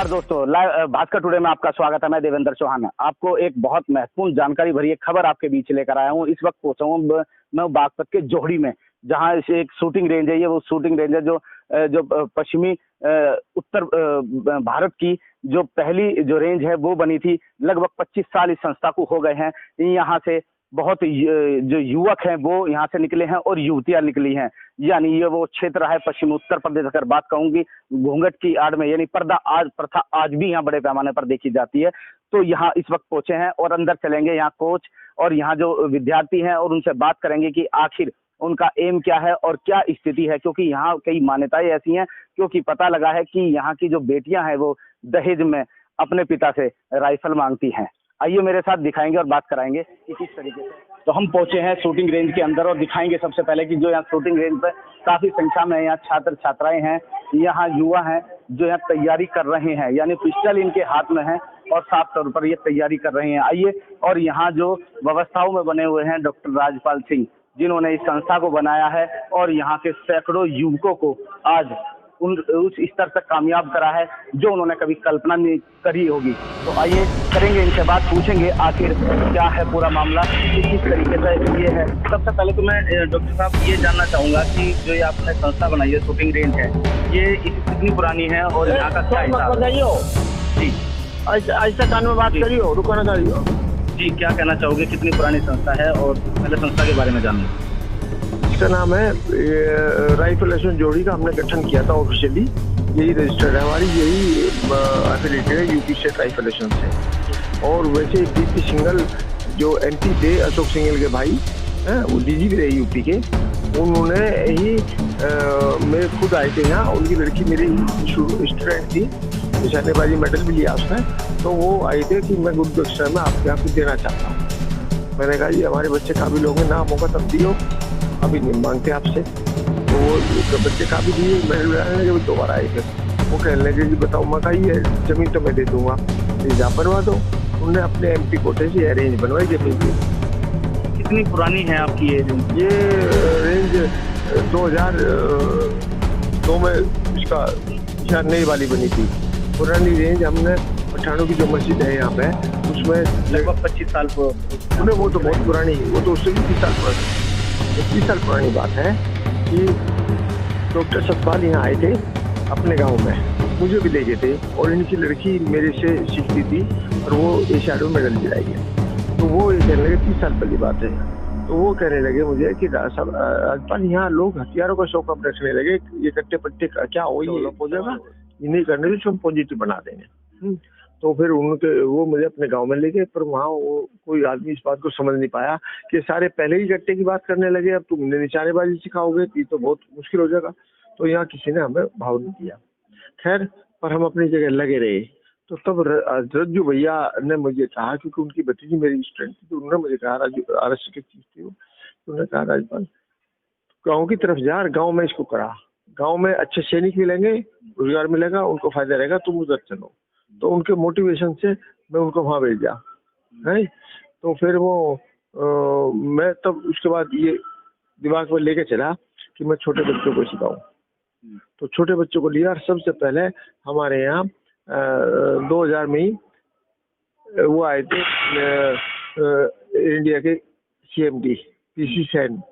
नमस्कार दोस्तों, live Bhaskar today में आपका स्वागत है। मैं देवेंद्र चौहान आपको एक बहुत महत्वपूर्ण जानकारी भरी एक खबर आपके बीच लेकर आया हूँ। इस वक्त पहुंचा हूँ मैं बागपत के जोहड़ी में, जहां इसे एक शूटिंग रेंज है। ये वो शूटिंग रेंज है जो पश्चिमी उत्तर भारत की जो पहली जो रेंज है वो बनी थी। लगभग 25 साल इस संस्था को हो गए हैं। यहाँ से बहुत जो युवक हैं वो यहाँ से निकले हैं और युवतियां निकली हैं। यानी ये वो क्षेत्र है पश्चिमी उत्तर प्रदेश। अगर बात कहूंगी घूंघट की आड़ में, यानी पर्दा आज प्रथा आज भी यहाँ बड़े पैमाने पर देखी जाती है। तो यहाँ इस वक्त पहुंचे हैं और अंदर चलेंगे। यहाँ कोच और यहाँ जो विद्यार्थी हैं और उनसे बात करेंगे कि आखिर उनका एम क्या है और क्या स्थिति है, क्योंकि यहाँ कई मान्यताएं ऐसी हैं। क्योंकि पता लगा है कि यहाँ की जो बेटियां हैं वो दहेज में अपने पिता से राइफल मांगती हैं। आइए मेरे साथ दिखाएंगे और बात कराएंगे कि किस तरीके से। तो हम पहुंचे हैं शूटिंग रेंज के अंदर और दिखाएंगे सबसे पहले कि जो यहाँ शूटिंग रेंज पर काफी संख्या में यहाँ छात्र छात्राएं हैं, यहाँ युवा हैं जो यहाँ तैयारी कर रहे हैं। यानी पिस्टल इनके हाथ में है और साफ तौर पर ये तैयारी कर रहे हैं। आइए, और यहाँ जो व्यवस्थाओं में बने हुए हैं डॉक्टर राजपाल सिंह, जिन्होंने इस संस्था को बनाया है और यहाँ के सैकड़ों युवकों को आज उस स्तर तक कामयाब करा है जो उन्होंने कभी कल्पना नहीं करी होगी। तो आइए करेंगे इनसे बात, पूछेंगे आखिर क्या है पूरा मामला, किस तरीके से ये है। सबसे पहले तो मैं डॉक्टर साहब ये जानना चाहूंगा कि जो ये आपने संस्था बनाई है शूटिंग रेंज है, ये कितनी पुरानी है और यहाँ का क्या हिसाब है? जी, ऐसा कान में बात करियो, रुको ना करियो। जी, क्या कहना चाहोगे, कितनी पुरानी संस्था है और पहले संस्था के बारे में जानना। इसका नाम है राइफल एसोसिएशन जोड़ी का हमने गठन किया था ऑफिशियली। यही रजिस्टर्ड है हमारी, यही एफिलिएटेड है यूपी स्टेट राइफल एसोसिएशन से। और वैसे डीपी सिंघल जो एमपी थे, अशोक सिंघल के भाई हैं, वो डीजी भी रहे यूपी के, उन्होंने ही मेरे खुद आए थे यहाँ। उनकी लड़की मेरी स्टूडेंट थी, निशानेबाजी मेडल भी लिया उसने। तो वो आए थे कि मैं गुड एक्स्ट्रा में आपके यहाँ कुछ देना चाहता हूँ। मैंने कहा जी हमारे बच्चे काबिल होंगे ना, मौका तब दियो, अभी नहीं मांगते आपसे। तो वो बच्चे काबिल दिए, मेडल जब दोबारा आए थे। वो कहने लगे कि बताओ, मैं कहा ये जमीन तो मैं दे दूंगा, रेंज आप बनवा दो। उन्होंने अपने एमपी कोटे से अरेंज बनवाई जमीन की। कितनी पुरानी है आपकी ये रेंज? ये रेंज 2002 में इसका शायद नई वाली बनी थी। पुरानी रेंज हमने पठानों की जो मस्जिद है यहाँ पे, उसमें लगभग 25 साल वो तो बहुत पुरानी, वो तो उससे भी 30 साल पुरानी, 30 साल पुरानी बात है कि डॉक्टर सतपाल यहाँ आए थे अपने गांव में, मुझे भी ले गए थे। और इनकी लड़की मेरे से सीखती थी और वो एशियाड में मेडल दिलाई है। तो वो ये कहने लगे, 30 साल पहली बात है। तो वो कहने लगे मुझे कि राजपाल यहाँ लोग हथियारों का शौक अब रखने लगे, ये कट्टे पट्टे क्या हो जाएगा, ये नहीं करने से हम पॉजिटिव बना देंगे। तो फिर वो मुझे अपने गांव में ले गए, पर वहाँ वो कोई आदमी इस बात को समझ नहीं पाया कि सारे पहले ही गट्टे की बात करने लगे, अब तुम निशानेबाजी सिखाओगे तो बहुत मुश्किल हो जाएगा। तो यहाँ किसी ने हमें भाव नहीं दिया। खैर, पर हम अपनी जगह लगे रहे। तो तब रज्जू भैया ने मुझे कहा, क्योंकि उनकी भतीजी मेरी स्टूडेंट थी, तो उन्होंने मुझे कहा, राजू RS की चीज थी, उन्होंने कहा राजपाल गाँव की तरफ जा, गाँव में इसको करा, गाँव में अच्छे सैनिक मिलेंगे, रोजगार मिलेगा, उनको फायदा रहेगा, तुम उधर चलो। तो उनके मोटिवेशन से मैं उनको वहाँ भेजा है। तो फिर वो मैं तब उसके बाद ये दिमाग में लेके चला कि मैं छोटे बच्चों को सिखाऊं। तो छोटे बच्चों को लिया। सबसे पहले हमारे यहाँ 2000 में ही वो आए थे इंडिया के CMD PC सेन,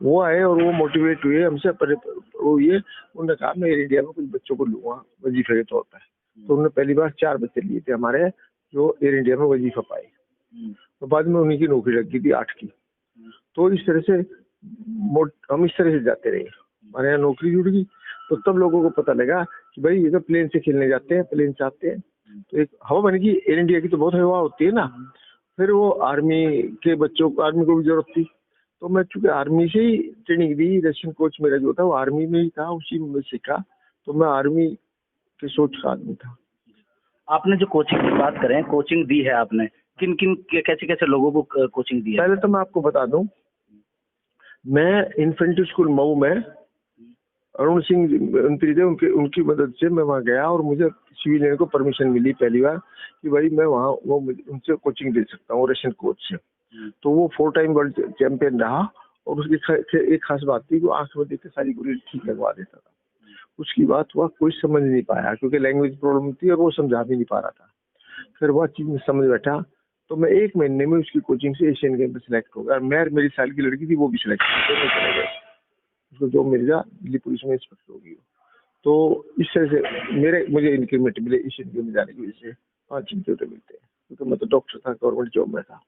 वो आए और वो मोटिवेट हुए हमसे। वो ये उन्होंने कहा मैं इंडिया में कुछ बच्चों को लूंगा वजीफे के तौर पर। तो उन्होंने पहली बार 4 बच्चे लिए थे हमारे, जो एयर इंडिया में वजीफा पाए। तो बाद में उन्हीं की नौकरी लग गई थी 8 की। तो इस तरह से हम इस तरह से जाते रहे, हमारे यहाँ नौकरी जुड़ गई। तो तब लोगों को पता लगा कि भाई ये तो प्लेन से खेलने जाते हैं, प्लेन से आते हैं। तो एक हवा बन गई, एयर इंडिया की तो बहुत हवा होती है ना। फिर वो आर्मी के बच्चों को, आर्मी को भी जरूरत थी। तो मैं चूंकि आर्मी से ही ट्रेनिंग दी, रशियन कोच मेरा जो था वो आर्मी में ही था, उसी में सीखा। तो मैं आर्मी की सोच का आदमी था। आपने जो कोचिंग की बात करें, कोचिंग दी है आपने, किन किन कैसे कैसे लोगों को कोचिंग दी है? पहले तो मैं आपको बता दूं, मैं इन्फेंट्री स्कूल मऊ में अरुण सिंह मंत्री थे, उनकी मदद से मैं वहाँ गया और मुझे सिविल लेने को परमिशन मिली पहली बार कि भाई मैं वहाँ उनसे कोचिंग दे सकता हूँ रशियन कोच से। तो वो 4 टाइम वर्ल्ड चैंपियन रहा और उसकी एक खास बात थी कि आंख में देख के सारी गोली ठीक लगवा देता था। उसकी बात हुआ, कोई समझ नहीं पाया क्योंकि लैंग्वेज प्रॉब्लम थी और वो समझा भी नहीं पा रहा था। फिर वह चीज में समझ बैठा तो मैं 1 महीने में उसकी कोचिंग से एशियन गेम में सिलेक्ट हो गया। मेरी साल की लड़की थी, वो भी सिलेक्ट हो गई, चले गए। उसको जॉब मिल गया, दिल्ली पुलिस में इंस्पेक्टर हो गई। तो इस तरह से मुझे इंक्रीमेंट मिले एशियन गेम में जाने की वजह से। 5 इंक्रीमेंट मिलते हैं क्योंकि मैं तो डॉक्टर था, गवर्नमेंट जॉब में था,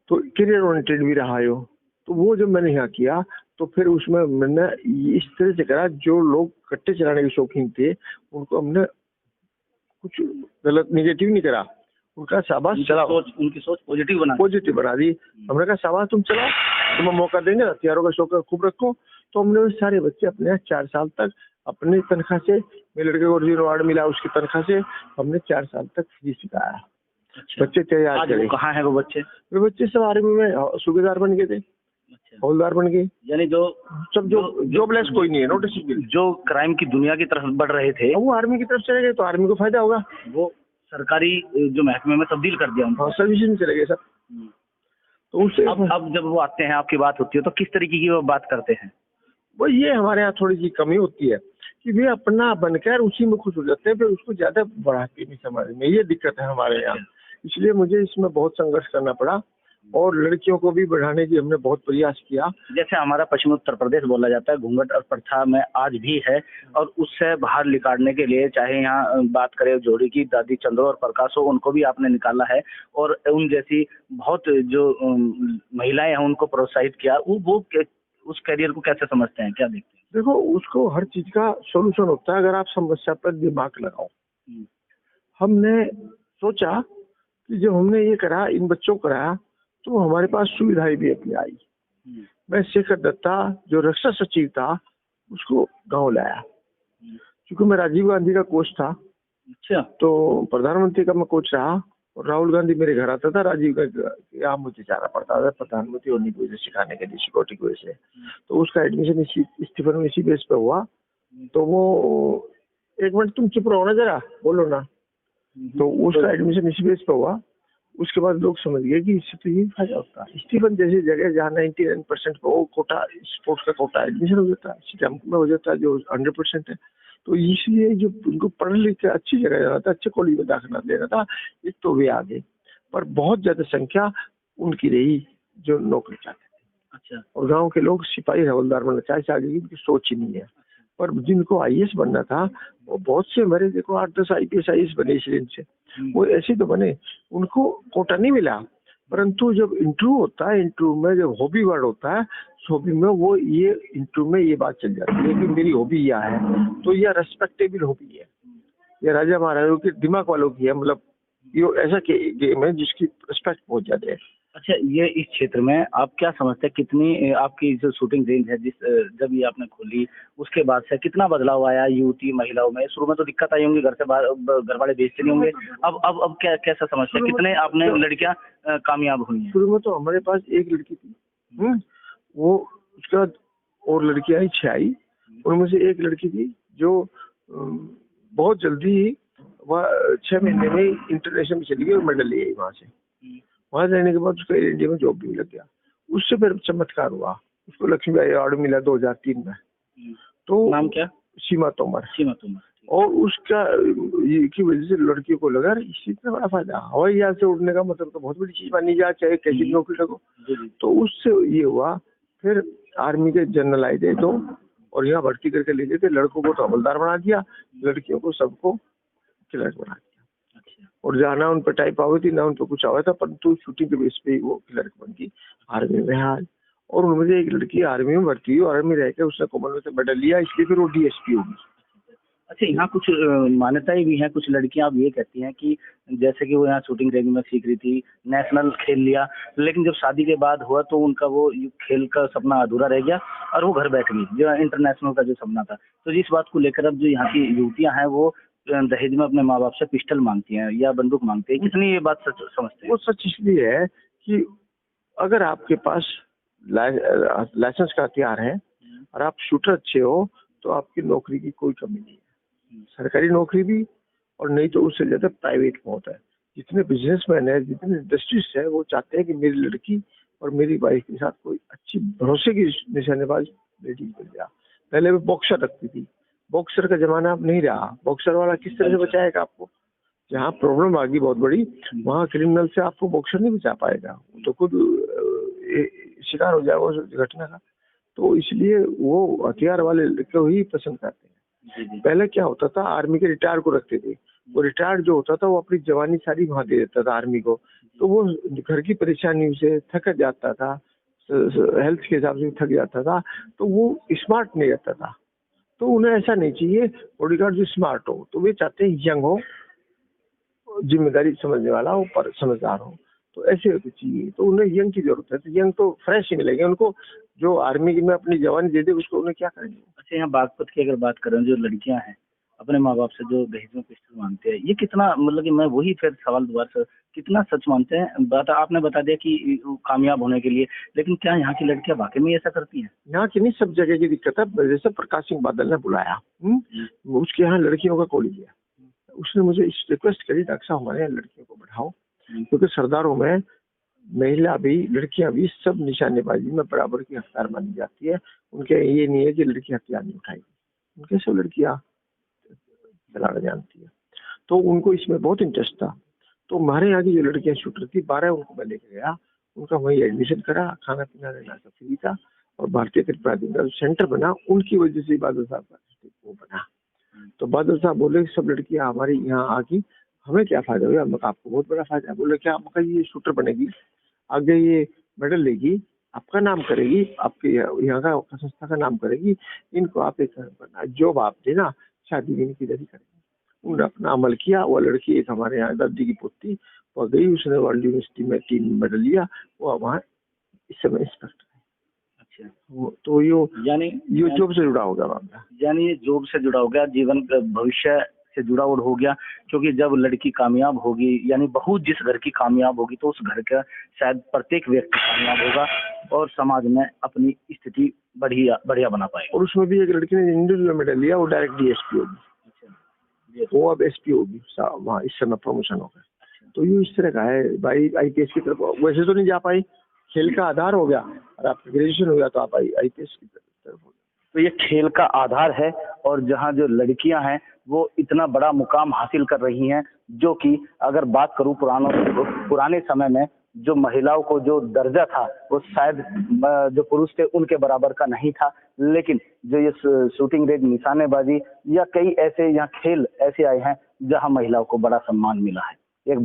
तो करियर ओरिएंटेड भी रहा हो। तो वो जब मैंने यहाँ किया तो फिर उसमें मैंने इस तरह से करा, जो लोग कट्टे चलाने के शौकीन थे उनको हमने कुछ गलत निगेटिव नहीं करा, उनका शाबाश चलाओ, उनकी सोच पॉजिटिव बना दी। हमने कहा शाबाश तुम चलाओ, तुम्हें मौका देंगे, हथियारों का शौक खूब रखो। तो हमने वो सारे बच्चे अपने 4 साल तक अपनी तनख्वाह से, मेरे लड़के को अर्जुन अवार्ड मिला उसकी तनख्वाह से, हमने 4 साल तक फ्री सिखाया। अच्छा। बच्चे तैयार करे। कहाँ है वो बच्चे? वे बच्चे सब आर्मी में सूबेदार बन गए थे, हवलदार बन गए। यानी जो सब जो जॉबलेस कोई नहीं है, नोटिस जो क्राइम की दुनिया की तरफ बढ़ रहे थे वो आर्मी की तरफ चले गए, तो आर्मी को फायदा होगा। वो सरकारी जो महकमे में तब्दील कर दिया उनको। सर्विसेज में चले गए सब। तो उससे अब जब वो आते हैं, आपकी बात होती है, तो किस तरीके की वो बात करते हैं? वो ये हमारे यहाँ थोड़ी सी कमी होती है कि वे अपना बनकर उसी में खुश हो जाते हैं, फिर उसको ज्यादा बढ़ाते नहीं समाज में। ये दिक्कत है हमारे यहाँ, इसलिए मुझे इसमें बहुत संघर्ष करना पड़ा और लड़कियों को भी बढ़ाने की हमने बहुत प्रयास किया। जैसे हमारा पश्चिमी उत्तर प्रदेश बोला जाता है, घूंघट और प्रथा में आज भी है, और उससे बाहर निकालने के लिए, चाहे यहाँ बात करें जोड़ी की, दादी चंद्रो और प्रकाश हो, उनको भी आपने निकाला है, और उन जैसी बहुत जो महिलाएं हैं उनको प्रोत्साहित किया। वो उस करियर को कैसे समझते हैं, क्या देखते हैं? देखो, उसको हर चीज का सोल्यूशन होता है अगर आप समस्या पर दिमाग लगाओ। हमने सोचा कि जब हमने ये करा, इन बच्चों को कराया, तो हमारे पास सुविधाएं भी अपनी आई। मैं शेखर दत्ता जो रक्षा सचिव था उसको गांव लाया, क्योंकि मैं राजीव गांधी का कोच था। अच्छा। तो प्रधानमंत्री का मैं कोच रहा और राहुल गांधी मेरे घर आता था, राजीव का यहाँ मुझे जाना पड़ता था प्रधानमंत्री होने की वजह से, सिखाने के लिए, सिक्योरिटी की वजह से। तो उसका एडमिशन स्टीफन में इसी बेस पे हुआ। तो वो 1 मिनट तुम चुप रहो ना, जरा बोलो ना। तो उसका एडमिशन इसी बेस पे हुआ। उसके बाद लोग समझ गए कि इससे तो ये फायदा होता है। स्टीफन जैसी जगह जहाँ 99% को कोटा, स्पोर्ट्स का कोटा एडमिशन हो जाता है, स्टैम्प में हो जाता है जो 100% है। तो इसलिए जो उनको पढ़ लिख के अच्छी जगह जाना था, अच्छे कॉलेज में दाखिला देना था, एक तो वे आ गए, पर बहुत ज्यादा संख्या उनकी रही जो नौकरी चाहते थे। अच्छा। और गाँव के लोग सिपाही हवलदार बनना चाहते, आगे उनकी सोच ही नहीं है। पर जिनको IAS बनना था वो बहुत से मेरे देखो 8-10 IPS IAS बने इस रेंज से, वो ऐसे तो बने, उनको कोटा नहीं मिला। परंतु जब इंटरव्यू होता है, इंटरव्यू में जब हॉबी वर्ड होता है, हॉबी में वो ये इंटरव्यू में ये बात चल जाती है कि मेरी हॉबी यह है, तो यह रेस्पेक्टेबल हॉबी है, यह राजा महाराजों के दिमाग वालों की है। मतलब ये ऐसा गेम है जिसकी रिस्पेक्ट बहुत ज्यादा है। अच्छा, ये इस क्षेत्र में आप क्या समझते हैं, कितनी आपकी जो शूटिंग रेंज है, जब ये आपने खोली उसके बाद से कितना बदलाव आया युवती महिलाओं में? शुरू में तो दिक्कत आई होंगी, घर से बाहर, घर वाले भेजते नहीं होंगे, अब कैसा समझते हैं, कितने आपने लड़कियां कामयाब हुई हैं? शुरू में तो हमारे पास एक लड़की थी, वो उसके बाद और लड़कियां 6 आई, उनमें से एक लड़की थी जो बहुत जल्दी वह 6 महीने में इंटरनेशनल में चली गई और मेडल ले आई वहां से। वहां रहने के बाद उसको एयर इंडिया में जॉब भी लग गया। उससे फिर चमत्कार हुआ, उसको लक्ष्मीबाई अवार्ड मिला 2003 में। तो नाम क्या? सीमा तोमर। सीमा तोमर। और उसका की वजह से लड़कियों को लगा इससे इतना बड़ा फायदा, हवाई जहाज से उड़ने का मतलब तो बहुत बड़ी चीज मानी जाए, चाहे कैसी नौकरी लगो। तो उससे ये हुआ, फिर आर्मी के जनरल आए थे तो, और यहाँ भर्ती करके ले गए थे। लड़कों को तो हवलदार बना दिया, लड़कियों को सबको क्लर्क बना दिया। और जहाँ ना उन पर टाइप आवे थी, ना उन पर कुछ आवा था, परंतु शूटिंग के बेस पे ही वो क्लर्क बन गई आर्मी में। हाल और उनमें से एक लड़की आर्मी में भर्ती हुई, आर्मी रह के उसने कॉमनवेल्थ में मेडल लिया, इसलिए फिर वो DSP होगी। अच्छा, यहाँ कुछ मान्यताएं भी हैं, कुछ लड़कियां अब ये कहती हैं कि जैसे कि वो यहाँ शूटिंग रेंज में सीख रही थी, नेशनल खेल लिया, लेकिन जब शादी के बाद हुआ तो उनका वो खेल का सपना अधूरा रह गया और वो घर बैठ गई, जो इंटरनेशनल का जो सपना था। तो इस बात को लेकर अब जो यहाँ की युवतियां हैं वो दहेज में अपने माँ बाप से पिस्टल मांगती हैं या बंदूक मांगती है, कितनी ये बात सच समझते हैं? वो सच इसलिए है कि अगर आपके पास लाइसेंस का हथियार है और आप शूटर अच्छे हो तो आपकी नौकरी की कोई कमी नहीं है, सरकारी नौकरी भी, और नहीं तो उससे ज्यादा प्राइवेट बहुत है। जितने बिजनेसमैन है, जितने इंडस्ट्रीज है, वो चाहते हैं कि मेरी लड़की और मेरी वाइफ के साथ कोई अच्छी भरोसे की निशानेबाज लेडीज मिल जाए। पहले वो बॉक्सर रखती थी, बॉक्सर का जमाना अब नहीं रहा। बॉक्सर वाला किस तरह से बचाएगा आपको? जहाँ प्रॉब्लम आ गई बहुत बड़ी, वहाँ क्रिमिनल से आपको बॉक्सर नहीं बचा पाएगा, तो खुद शिकार हो जाएगा उस घटना का। तो इसलिए वो हथियार वाले को ही पसंद करते हैं। पहले क्या होता था, आर्मी के रिटायर को रखते थे, वो रिटायर्ड जो होता था वो अपनी जवानी सारी वहाँ दे देता था आर्मी को, तो वो घर की परेशानियों से थक जाता था, हेल्थ के हिसाब से थक जाता था, तो वो स्मार्ट नहीं रहता था। तो उन्हें ऐसा नहीं चाहिए, बॉडीगार्ड जो स्मार्ट हो, तो वे चाहते हैं यंग हो, जिम्मेदारी समझने वाला हो, पर समझदार हो, तो ऐसे होते चाहिए। तो उन्हें यंग की जरूरत है, तो यंग तो फ्रेश ही मिलेंगे उनको। जो आर्मी में अपनी जवानी दे दे उसको उन्हें क्या करेंगे। अच्छा, यहाँ बागपत की अगर बात करें, जो लड़कियां हैं अपने माँ बाप से जो दहेज में पिस्टल मांगते हैं, ये कितना, मतलब कि मैं वही फिर सवाल दोबारा से, कितना सच मानते हैं? आपने बता दिया कि वो कामयाब होने के लिए, लेकिन क्या यहाँ की लड़कियां वाकई में ऐसा करती हैं? यहाँ की नहीं, सब जगह की दिक्कत है। जैसे प्रकाश सिंह बादल ने बुलाया, उसके यहाँ लड़कियों का कॉलेज है, उसने मुझे इस रिक्वेस्ट करी, डॉक्टर साहब हमारे यहाँ लड़कियों को बढ़ाओ, क्योंकि सरदारों में महिला भी लड़कियां भी सब निशानेबाजी में बराबर की हकदार मानी जाती है। उनके ये नहीं है कि लड़की हथियार नहीं उठाएगी, उनके सब लड़कियां चलाना जानती है, तो उनको इसमें बहुत इंटरेस्ट था। तो हमारे यहाँ की जो लड़कियां शूटर थी 12 उनको मैं लेके गया, उनका वही एडमिशन करा, खाना पीना रहना सब फ्री था, और भारतीय क्रिकेट का सेंटर बना, उनकी वजह से बादल साहब का वो बना। तो बादल साहब बोले सब लड़कियां हमारी यहाँ आके हमें क्या फायदा हुआ? मैं आपको बहुत बड़ा फायदा है। बोले क्या? आपका ये शूटर बनेगी, आगे ये मेडल लेगी, आपका नाम करेगी, आपके यहाँ का संस्था का नाम करेगी, इनको आप एक जॉब आप देना, शादी भी इनकी जल्दी करेंगे। उन्होंने अपना अमल किया। वो लड़की एक हमारे यहाँ दादी की पोती, वो गई, उसने वर्ल्ड यूनिवर्सिटी में 3 मेडल लिया, वो वहाँ इस समय इंस्पेक्टर है। अच्छा, तो ये जॉब से जुड़ा होगा मामला, यानी ये जॉब से जुड़ा हो गया, जीवन भविष्य से जुड़ा हो गया, क्योंकि जब लड़की कामयाब होगी, यानी बहू जिस घर की कामयाब होगी, तो उस घर का शायद प्रत्येक व्यक्ति कामयाब होगा और समाज में अपनी स्थिति बढ़िया बना पाएगा। और उसमें भी एक लड़की ने इंडिविजुअल मेडल लिया, वो डायरेक्ट डीएसपी होगी, वो अब एसपी होगी, वहाँ इस समय प्रमोशन होगा। तो ये इस तरह का है भाई, आईपीएस की तरफ वैसे तो नहीं जा पाई, खेल का आधार हो गया, और आपका ग्रेजुएशन हो गया तो आप आईपीएस की तरफ हो गए। तो ये खेल का आधार है, और जहाँ जो लड़कियां हैं वो इतना बड़ा मुकाम हासिल कर रही हैं, जो कि अगर बात करूं पुराने समय में जो महिलाओं को जो दर्जा था वो शायद जो पुरुष थे उनके बराबर का नहीं था। लेकिन जो ये शूटिंग रेंज, निशानेबाजी या कई ऐसे यहाँ खेल ऐसे आए हैं जहाँ महिलाओं को बड़ा सम्मान मिला है, एक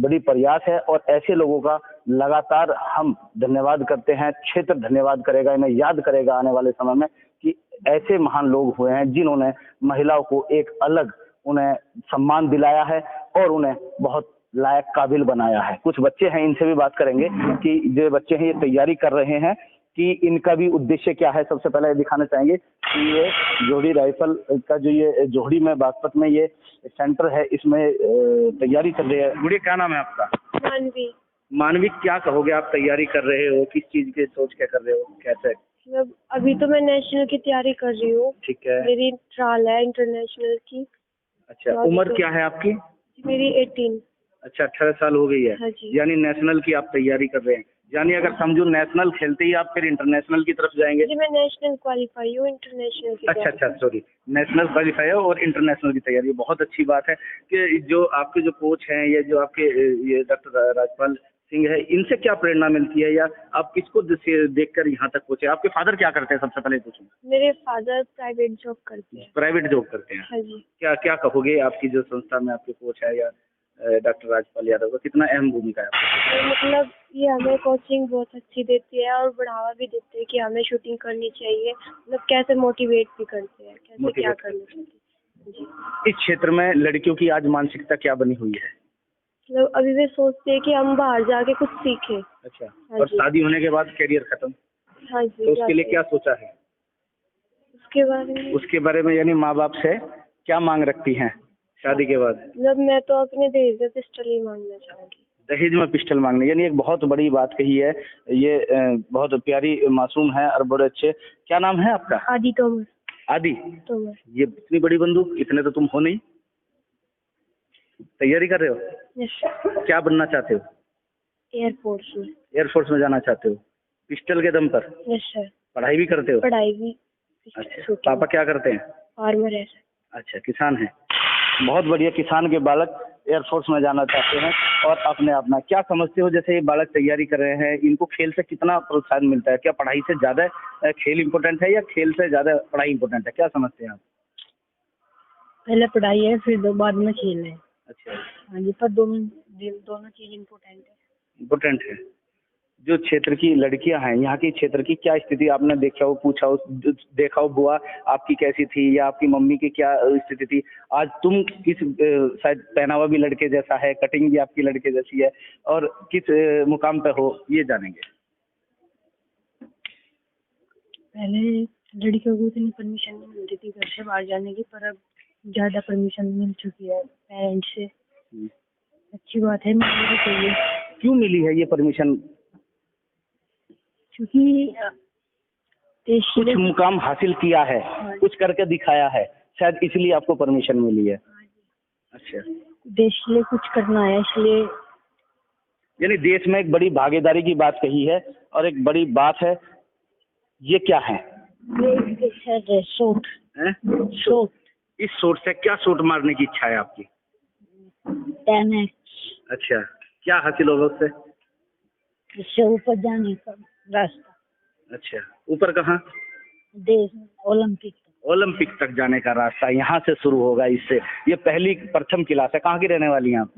बड़ी प्रयास है, और ऐसे लोगों का लगातार हम धन्यवाद करते हैं। क्षेत्र धन्यवाद करेगा, इन्हें याद करेगा आने वाले समय में कि ऐसे महान लोग हुए हैं जिन्होंने महिलाओं को एक अलग उन्हें सम्मान दिलाया है और उन्हें बहुत लायक काबिल बनाया है। कुछ बच्चे हैं, इनसे भी बात करेंगे कि जो बच्चे हैं ये तैयारी कर रहे हैं कि इनका भी उद्देश्य क्या है। सबसे पहले दिखाना चाहेंगे कि ये जोड़ी राइफल का जो ये जोड़ी में बागपत में ये सेंटर है, इसमें तैयारी कर रहे हैं। गुड़िया, क्या नाम है आपका? मानवी। मानवी, क्या कहोगे? आप तैयारी कर रहे हो, किस चीज की सोच के कर रहे हो, कैसे? अभी तो मैं नेशनल की तैयारी कर रही हूँ। ठीक है। मेरी ट्रायल है इंटरनेशनल की। अच्छा, उम्र क्या है आपकी? मेरी 18। अच्छा, 18 साल हो गई है। हाँ जी। यानी नेशनल की आप तैयारी कर रहे हैं, यानी अगर समझो नेशनल खेलते ही आप फिर इंटरनेशनल की तरफ जाएंगे? जी, मैं नेशनल क्वालिफाई हूँ, इंटरनेशनल की। अच्छा, सॉरी, नेशनल क्वालिफाई है और इंटरनेशनल की तैयारी। बहुत अच्छी बात है कि जो आपके जो कोच हैं, या जो आपके ये डॉक्टर राजपाल सिंह है, इनसे क्या प्रेरणा मिलती है, या आप किसको देखकर यहाँ तक पहुंचे? आपके फादर क्या करते हैं, सबसे पहले पूछूं? मेरे फादर प्राइवेट जॉब करते हैं। प्राइवेट जॉब करते हैं? हाँ जी। क्या कहोगे, आपकी जो संस्था में आपके कोच है या डॉक्टर राजपाल यादव का कितना अहम भूमिका है आपको? मतलब ये हमें कोचिंग बहुत अच्छी देती है और बढ़ावा भी देते हैं कि हमें शूटिंग करनी चाहिए, मतलब कैसे मोटिवेट भी करते हैं, कैसे क्या करना चाहिए। इस क्षेत्र में लड़कियों की आज मानसिकता क्या बनी हुई है? मतलब अभी वे सोचते हैं कि हम बाहर जाके कुछ सीखें। अच्छा। हाँ और जी। शादी होने के बाद कैरियर खत्म? हाँ जी। तो उसके लिए क्या सोचा है? उसके बारे में यानी माँ बाप से क्या मांग रखती हैं शादी के बाद? मतलब मैं तो अपने दहेज में पिस्टल ही मांगना चाहूंगी। दहेज में पिस्टल मांगने, यानी एक बहुत बड़ी बात कही है। ये बहुत प्यारी मासूम है और बड़े अच्छे। क्या नाम है आपका? आदि तोमर। आदि तोमर। ये इतनी बड़ी बंदूक, इतने तो तुम हो नहीं, तैयारी कर रहे हो? यस। क्या बनना चाहते हो? एयरफोर्स में। एयरफोर्स में जाना चाहते हो, पिस्टल के दम पर? Yes sir. पढ़ाई भी करते हो? पढ़ाई भी। अच्छा, पापा क्या करते हैं? फार्मर है सर। अच्छा, किसान है। बहुत बढ़िया। किसान के बालक एयरफोर्स में जाना चाहते हैं और अपने आप में क्या समझते हो, जैसे ये बालक तैयारी कर रहे हैं, इनको खेल से कितना प्रोत्साहन मिलता है? क्या पढ़ाई से ज्यादा खेल इम्पोर्टेंट है या खेल से ज्यादा पढ़ाई इम्पोर्टेंट है? क्या समझते हैं आप? पहले पढ़ाई है, फिर बाद में खेल है। अच्छा, हाँ जी, पर दोनों चीज इम्पोर्टेंट है। इम्पोर्टेंट है। जो क्षेत्र की लड़कियां हैं, यहाँ की क्षेत्र की क्या स्थिति आपने देखा हो, पूछा हो, देखा हो, बुआ आपकी कैसी थी या आपकी मम्मी की क्या स्थिति थी? आज तुम किस शायद पहनावा भी लड़के जैसा है, कटिंग भी आपकी लड़के जैसी है, और किस मुकाम पे हो, ये जानेंगे। पहले लड़कियों को इतनी परमिशन नहीं मिलती थी घर से बाहर जाने की, पर अब ज्यादा परमिशन मिल चुकी है पेरेंट्स से। अच्छी बात है, मिलनी चाहिए। क्यों मिली है ये परमिशन? क्योंकि देश कुछ मुकाम हासिल किया है, कुछ करके दिखाया है, शायद इसलिए आपको परमिशन मिली है। अच्छा, देश के लिए कुछ करना है, इसलिए। यानी देश में एक बड़ी भागीदारी की बात कही है और एक बड़ी बात है। ये क्या है? शॉट हैं? शॉट। इस शॉट से क्या शॉट मारने की इच्छा है आपकी? 10x। अच्छा, क्या हासिल होगा उससे? इससे ऊपर जाने का रास्ता। अच्छा, ऊपर कहाँ? देश ओलंपिक। ओलंपिक तक जाने का रास्ता यहाँ से शुरू होगा। इससे ये पहली प्रथम क्लास है। कहाँ की रहने वाली हैं आप?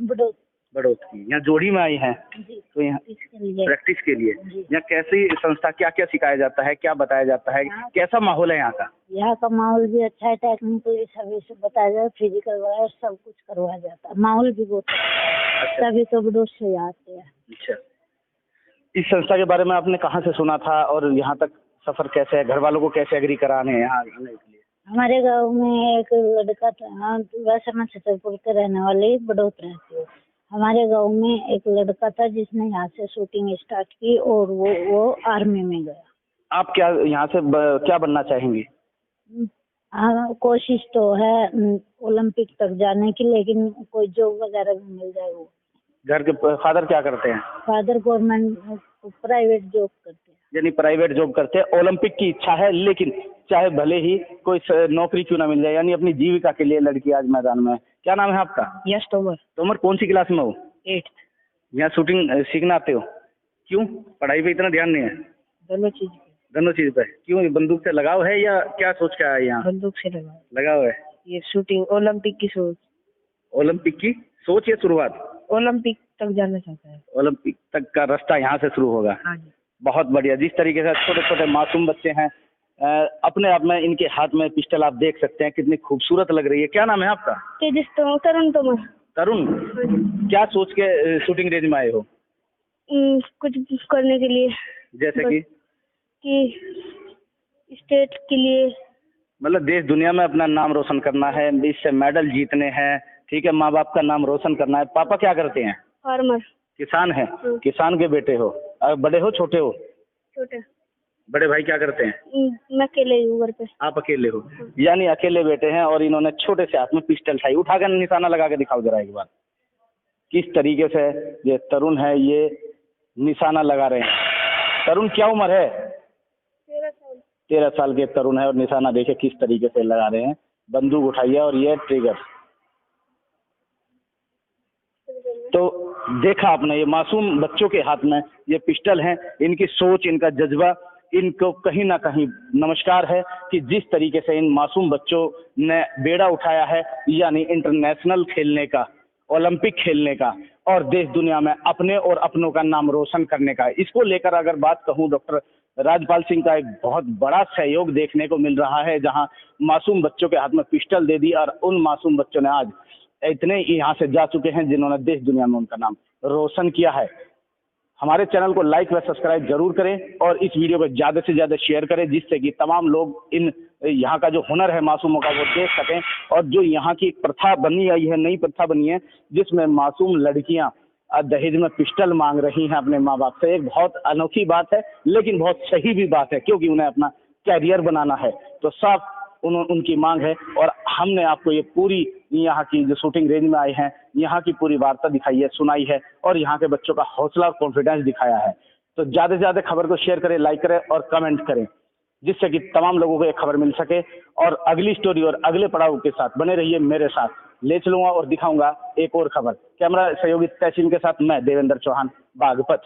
बड़ौद की। यहाँ जोड़ी में आई हैं तो यहाँ प्रैक्टिस के लिए। यहाँ कैसी संस्था, क्या क्या सिखाया जाता है, क्या बताया जाता है, कैसा माहौल है यहाँ का? यहाँ का माहौल भी अच्छा है, टेक्निकली सभी से बताया जाता है, फिजिकल वगैरह सब कुछ करवाया जाता है, माहौल भी बहुत अच्छा। सभी तो बड़ौद से आते हैं। अच्छा, इस संस्था के बारे में आपने कहाँ से सुना था और यहाँ तक सफर कैसे है? घर वालों को कैसे एग्री कराने हैं यहाँ आने के लिए? हमारे गांव में एक लड़का था, वैसे मैं छतरपुर के रहने वाले, बड़ौद रहती हूँ। हमारे गांव में एक लड़का था जिसने यहाँ से शूटिंग स्टार्ट की और वो आर्मी में गया। आप क्या यहाँ से क्या बनना चाहेंगी? हाँ, कोशिश तो है ओलंपिक तक जाने की, लेकिन कोई जॉब वगैरह भी मिल जाए। वो घर के फादर क्या करते हैं? फादर गवर्नमेंट प्राइवेट जॉब करते हैं। यानी प्राइवेट जॉब करते हैं। ओलंपिक की इच्छा है, लेकिन चाहे भले ही कोई नौकरी क्यों ना मिल जाए, यानी अपनी जीविका के लिए लड़की आज मैदान में है। क्या नाम है आपका? यस तोमर। तोमर, कौन सी क्लास में हो? 8th। यहाँ शूटिंग सीखना आते हो? क्यों, पढ़ाई पे इतना ध्यान नहीं है? दोनों चीज पे। क्यों, बंदूक से लगाव है या क्या सोच के आए यहाँ? बंदूक से लगाव है। ये शूटिंग ओलंपिक की सोच। ओलंपिक की सोच या शुरुआत? ओलंपिक तक जाना चाहता है। ओलंपिक तक का रास्ता यहाँ से शुरू होगा। हाँ जी। बहुत बढ़िया। जिस तरीके से छोटे छोटे मासूम बच्चे हैं, अपने आप में इनके हाथ में पिस्टल आप देख सकते हैं, कितनी खूबसूरत लग रही है। क्या नाम है आपका? तरुण तोमर। तरुण, क्या सोच के शूटिंग रेंज में आए हो? कुछ करने के लिए। जैसे कि स्टेट के लिए, मतलब देश दुनिया में अपना नाम रोशन करना है, इससे मेडल जीतने हैं, ठीक है, माँ बाप का नाम रोशन करना है। पापा क्या करते हैं? फार्मर। किसान है। किसान के बेटे हो? बड़े हो छोटे हो? छोटे। बड़े भाई क्या करते हैं? मैं अकेले हूँ घर पे। आप अकेले हो, यानी अकेले बेटे हैं और इन्होंने छोटे से हाथ में पिस्टल उठाई। उठाकर निशाना लगा के दिखाओ जरा एक बार, किस तरीके से ये तरुण है ये निशाना लगा रहे हैं। तरुण, क्या उम्र है? 13 साल के तरुण है और निशाना देखे किस तरीके से लगा रहे हैं। बंदूक उठाई है और ये ट्रिगर। तो देखा आपने, ये मासूम बच्चों के हाथ में ये पिस्टल है। इनकी सोच, इनका जज्बा, इनको कहीं ना कहीं नमस्कार है कि जिस तरीके से इन मासूम बच्चों ने बेड़ा उठाया है, यानी इंटरनेशनल खेलने का, ओलंपिक खेलने का और देश दुनिया में अपने और अपनों का नाम रोशन करने का। इसको लेकर अगर बात कहूँ, डॉक्टर राजपाल सिंह का एक बहुत बड़ा सहयोग देखने को मिल रहा है, जहां मासूम बच्चों के हाथ में पिस्टल दे दी और उन मासूम बच्चों ने आज इतने यहाँ से जा चुके हैं जिन्होंने देश दुनिया में उनका नाम रोशन किया है। हमारे चैनल को लाइक व सब्सक्राइब जरूर करें और इस वीडियो को ज़्यादा से ज़्यादा शेयर करें, जिससे कि तमाम लोग इन यहाँ का जो हुनर है मासूमों का वो देख सकें। और जो यहाँ की एक प्रथा बनी आई है, नई प्रथा बनी है, जिसमें मासूम लड़कियाँ दहेज में पिस्टल मांग रही हैं अपने माँ बाप से, एक बहुत अनोखी बात है, लेकिन बहुत सही भी बात है, क्योंकि उन्हें अपना कैरियर बनाना है। तो साफ उनकी मांग है और हमने आपको ये पूरी यहाँ की जो शूटिंग रेंज में आए हैं, यहाँ की पूरी वार्ता दिखाई है, सुनाई है और यहाँ के बच्चों का हौसला और कॉन्फिडेंस दिखाया है। तो ज़्यादा से ज़्यादा खबर को शेयर करें, लाइक करें और कमेंट करें। जिससे कि तमाम लोगों को एक खबर मिल सके। और अगली स्टोरी और अगले पड़ाव के साथ बने रहिए मेरे साथ, ले चलूंगा और दिखाऊंगा एक और खबर। कैमरा सहयोगी तहसीन के साथ मैं देवेंद्र चौहान, बागपत।